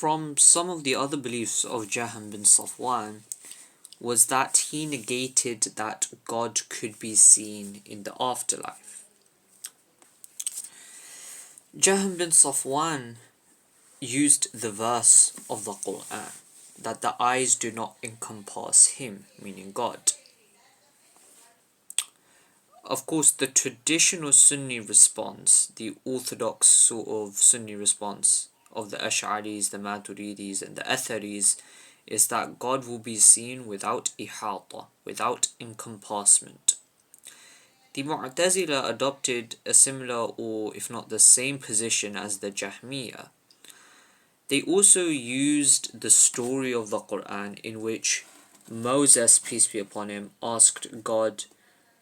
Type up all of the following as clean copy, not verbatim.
From some of the other beliefs of Jahm bin Safwan was that he negated that God could be seen in the afterlife. Jahm bin Safwan used the verse of the Quran that the eyes do not encompass him, meaning God. Of course, the traditional Sunni response, the orthodox sort of Sunni response of the Ash'aris, the Maturidis, and the Atharis, is that God will be seen without ihata, without encompassment. The Mu'tazila adopted a similar, or if not the same, position as the Jahmiyyah. They also used the story of the Quran in which Moses, peace be upon him, asked God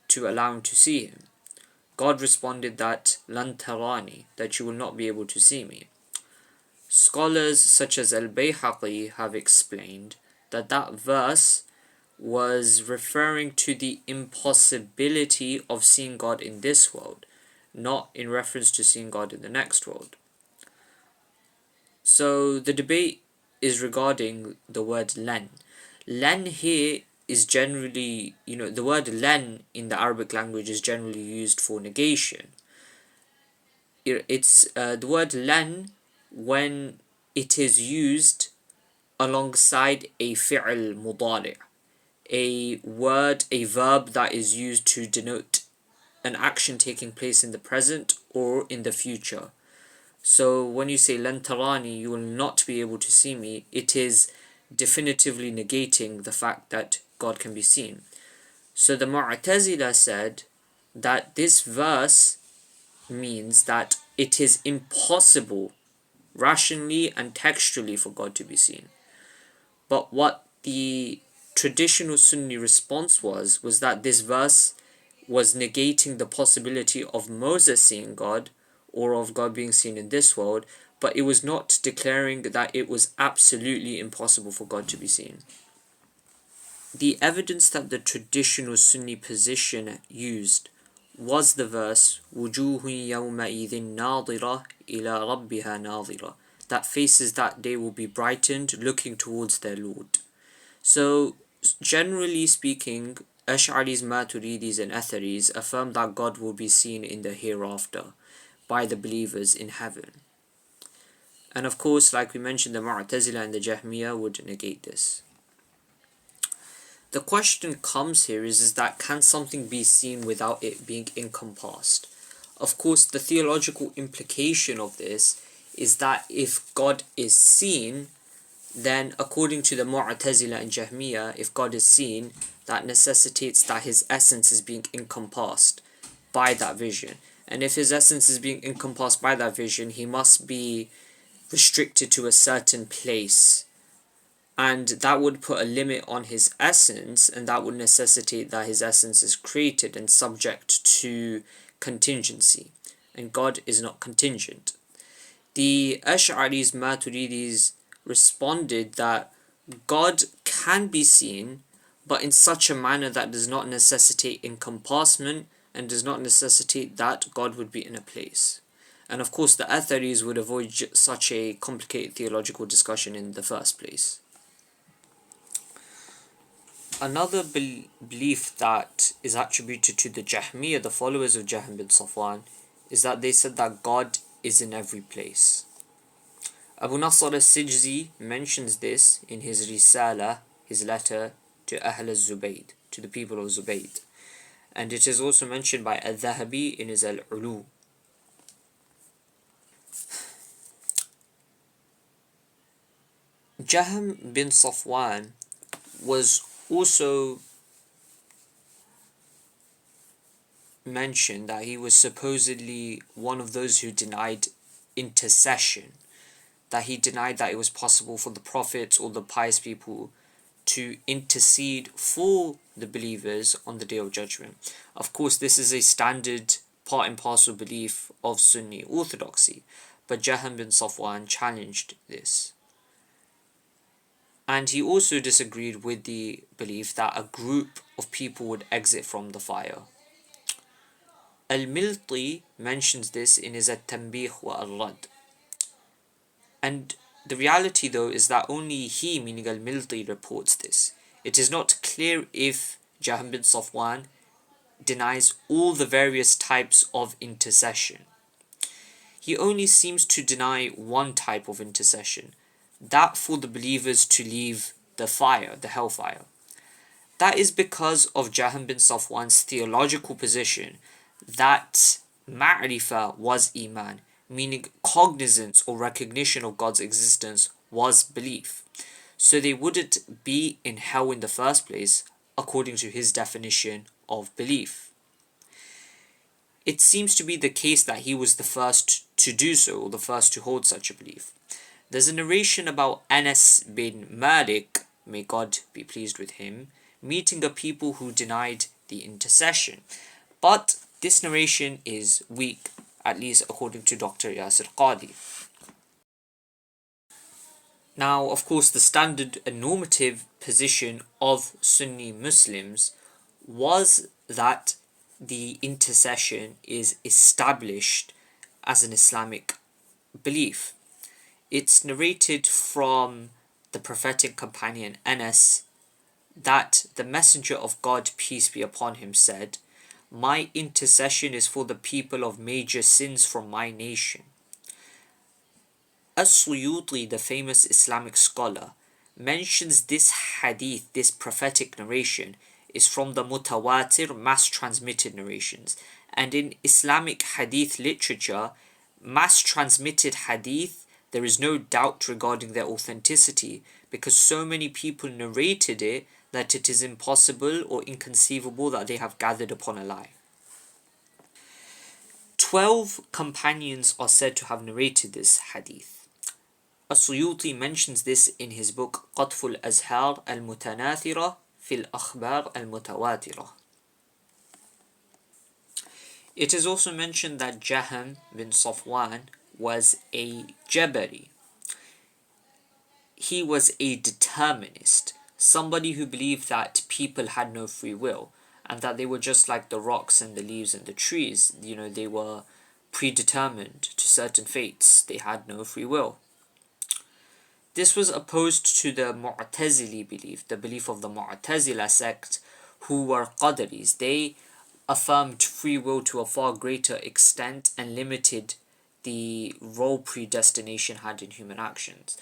to allow him to see him. God responded that lan tarani, that you will not be able to see me. Scholars such as Al-Bayhaqi have explained that that verse was referring to the impossibility of seeing God in this world, not in reference to seeing God in the next world. So the debate is regarding the word lan. Lan here is generally, the word lan in the Arabic language is generally used for negation. It's the word lan when it is used alongside a fi'l mudari', a word, a verb that is used to denote an action taking place in the present or in the future. So when you say lan tarani, you will not be able to see me, it is definitively negating the fact that God can be seen. So the Mu'tazila said that this verse means that it is impossible rationally and textually for God to be seen. But what the traditional Sunni response was that this verse was negating the possibility of Moses seeing God or of God being seen in this world, but it was not declaring that it was absolutely impossible for God to be seen. The evidence that the traditional Sunni position used was the verse وُجُوهٌ يَوْمَئِذٍ نَاظِرَةٌ إِلَى رَبِّهَا نَاظِرَةٌ, that faces that day will be brightened, looking towards their Lord. So generally speaking, Ash'aris, Maturidis, and Atharis affirm that God will be seen in the hereafter by the believers in heaven. And of course, like we mentioned, the Mu'tazila and the Jahmiyyah would negate this. The question comes here is that can something be seen without it being encompassed? Of course, the theological implication of this is that if God is seen, then according to the Mu'tazila and Jahmiyyah, if God is seen, that necessitates that his essence is being encompassed by that vision. And if his essence is being encompassed by that vision, he must be restricted to a certain place. And that would put a limit on his essence, and that would necessitate that his essence is created and subject to contingency. And God is not contingent. The Ash'aris, Maturidis responded that God can be seen, but in such a manner that does not necessitate encompassment and does not necessitate that God would be in a place. And of course, the Atharis would avoid such a complicated theological discussion in the first place. Another belief that is attributed to the Jahmiyyah, the followers of Jahm bin Safwan, is that they said that God is in every place. Abu Nasr al-Sijzi mentions this in his Risala, his letter to Ahl al-Zubayd, to the people of Zubayd. And it is also mentioned by Al-Dhahabi in his Al-Ulu. Jahm bin Safwan was also mentioned that he was supposedly one of those who denied intercession, that he denied that it was possible for the prophets or the pious people to intercede for the believers on the Day of Judgment. Of course, this is a standard part and parcel belief of Sunni orthodoxy, but Jahm bin Safwan challenged this. And he also disagreed with the belief that a group of people would exit from the fire. Al-Milti mentions this in his At-Tanbih wa Al-Rad. And The reality though is that only he, meaning al-Milti, reports this. It is not clear if Jahm bin Safwan denies all the various types of intercession. He only seems to deny one type of intercession, that for the believers to leave the fire, the hellfire. That is because of Jahm bin Safwan's theological position that ma'rifah was iman, meaning cognizance or recognition of God's existence was belief. So they wouldn't be in hell in the first place, according to his definition of belief. It seems to be the case that he was the first to do so, or the first to hold such a belief. There's a narration about Anas bin Malik, may God be pleased with him, meeting a people who denied the intercession. But this narration is weak, at least according to Dr. Yasir Qadi. Now, of course, the standard and normative position of Sunni Muslims was that the intercession is established as an Islamic belief. It's narrated from the prophetic companion Anas that the Messenger of God, peace be upon him, said, "My intercession is for the people of major sins from my nation." As-Suyuti, the famous Islamic scholar, mentions this hadith, this prophetic narration, is from the mutawatir, mass transmitted narrations. And in Islamic hadith literature, mass transmitted hadith, there is no doubt regarding their authenticity, because so many people narrated it that it is impossible or inconceivable that they have gathered upon a lie. 12 companions are said to have narrated this hadith. As-Suyuti mentions this in his book Qatf al-Azhar al-Mutanathira fi al-Akhbar al-Mutawatira. It is also mentioned that Jahm bin Safwan was a Jabari. He was a determinist, somebody who believed that people had no free will and that they were just like the rocks and the leaves and the trees. They were predetermined to certain fates. They had no free will. This was opposed to the Mu'tazili belief, the belief of the Mu'tazila sect, who were Qadaris. They affirmed free will to a far greater extent and limited the role predestination had in human actions.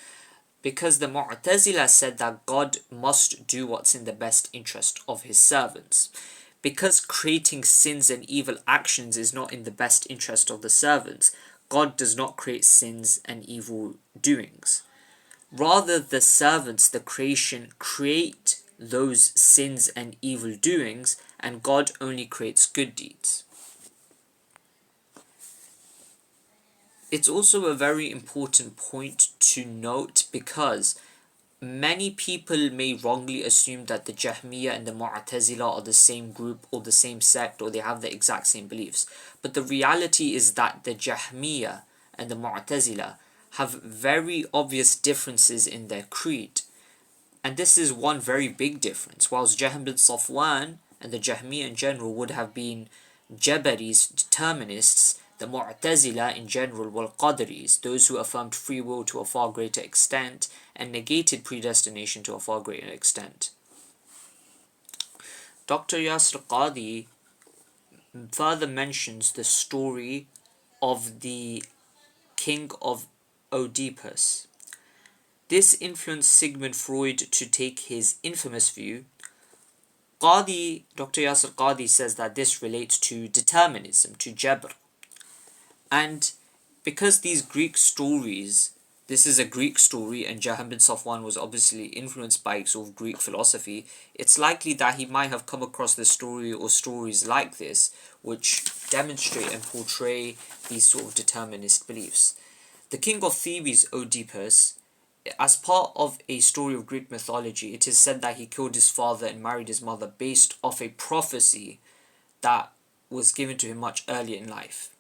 Because the Mu'tazila said that God must do what's in the best interest of his servants. Because creating sins and evil actions is not in the best interest of the servants, God does not create sins and evil doings. Rather, the servants, the creation, create those sins and evil doings, and God only creates good deeds. It's also a very important point to note because many people may wrongly assume that the Jahmiyyah and the Mu'tazila are the same group or the same sect or they have the exact same beliefs. But the reality is that the Jahmiyyah and the Mu'tazila have very obvious differences in their creed. And this is one very big difference. Whilst Jahm bin Safwan and the Jahmiyyah in general would have been Jabaris, determinists, the Mu'tazila in general were Qadaris, those who affirmed free will to a far greater extent and negated predestination to a far greater extent. Dr. Yasir Qadi further mentions the story of the king of Oedipus. This influenced Sigmund Freud to take his infamous view. Dr. Yasir Qadi says that this relates to determinism, to Jabr. And because these Greek stories, this is a Greek story and Jahm bin Safwan was obviously influenced by sort of Greek philosophy, it's likely that he might have come across this story or stories like this which demonstrate and portray these sort of determinist beliefs. The king of Thebes, Oedipus, as part of a story of Greek mythology, it is said that he killed his father and married his mother based off a prophecy that was given to him much earlier in life.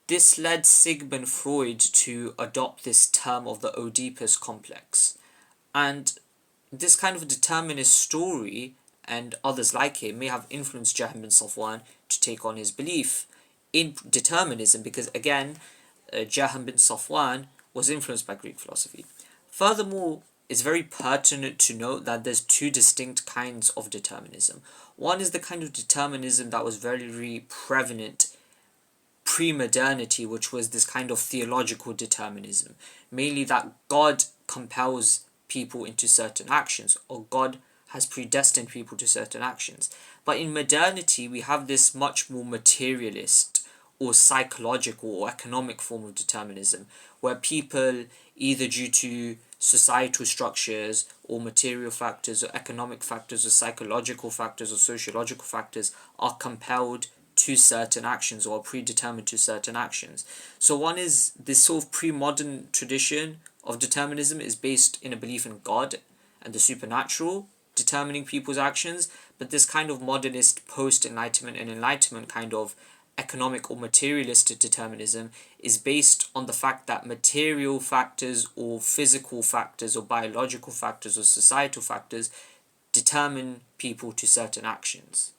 This led Sigmund Freud to adopt this term of the Oedipus complex. And this kind of determinist story and others like it may have influenced Jahm bin Safwan to take on his belief in determinism because again, Jahm bin Safwan was influenced by Greek philosophy. Furthermore, it's very pertinent to note that there's two distinct kinds of determinism. One is the kind of determinism that was very prevalent pre-modernity, which was this kind of theological determinism, mainly that God compels people into certain actions, or God has predestined people to certain actions. But in modernity, we have this much more materialist or psychological or economic form of determinism, where people, either due to societal structures or material factors or economic factors or psychological factors or sociological factors, are compelled to certain actions or are predetermined to certain actions. So one is this sort of pre-modern tradition of determinism is based in a belief in God and the supernatural determining people's actions, but this kind of modernist post-enlightenment and enlightenment kind of economic or materialistic determinism is based on the fact that material factors or physical factors or biological factors or societal factors determine people to certain actions.